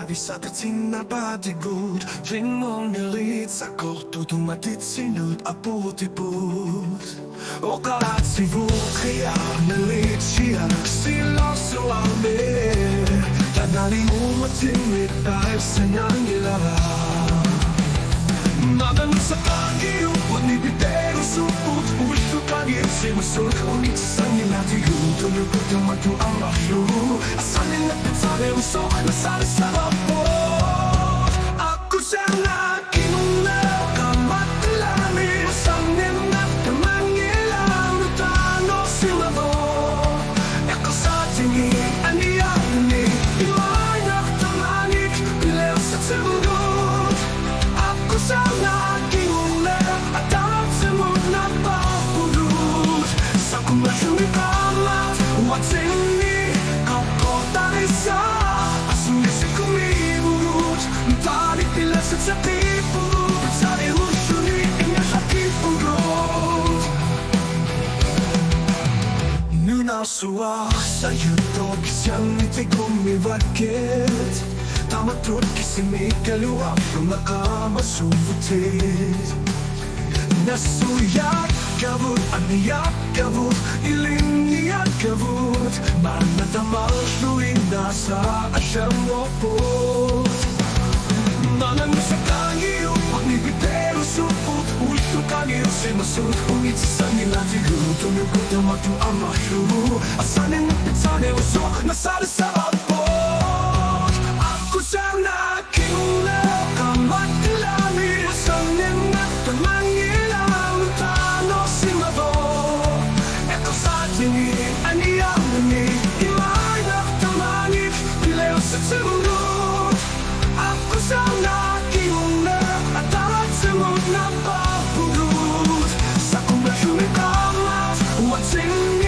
Sabi sa dating na batigod Ring mong nilit sa korto Tumatit sinut aputiput O kalat sibuk kaya nalit siya Siloso amin Tanali mo matimit dahil sa nila Magang sa pag-iyo Panibitero suput Uwito kagir simusul Unit sa nila tiyo Tulukot yung matuang mahlo Asanin at pinsari usok Nasali sa rapot Ako siya na kinulaw Kamatulami Asanin at kamangilaw Nutano sila mo Eko sa tingin Aniyang ni Iway nakatamanik Pilew sa tibunod Ako siya na kinulaw At ang simod na papulot Sa kumasyung ikamat Watsing ni Kakotarisa Asumisi kumibulot Tarik pilasit sa tipulot Sa ilusyon ni Inya sa tipulot Nunasuwa sa yutog Siyang itig umibagkit Tamatrot kisimi kaluwag Kumakamasumutit Nasuyak kabut, aniyak kabut Iling niyak kabut Manatamal luwing nasa asyang mopot Nanang sa kangiyo Pagnibitero supot Ulto kangiyo simasut Ungit sa nila tigo Tumukot ang matuang mahlo Asanin at pinsane usok Nasali sa rapot Ako siyang nakiulaw Kamat ilami Asanin at kamangilaw Tano si Mabo Ito sa tingin Aniyang ni Imay nakatamanik Pilew sa simulot Ako siyang nakiulaw At ang simod na papulot Sa kumbasyon ikamat Watsing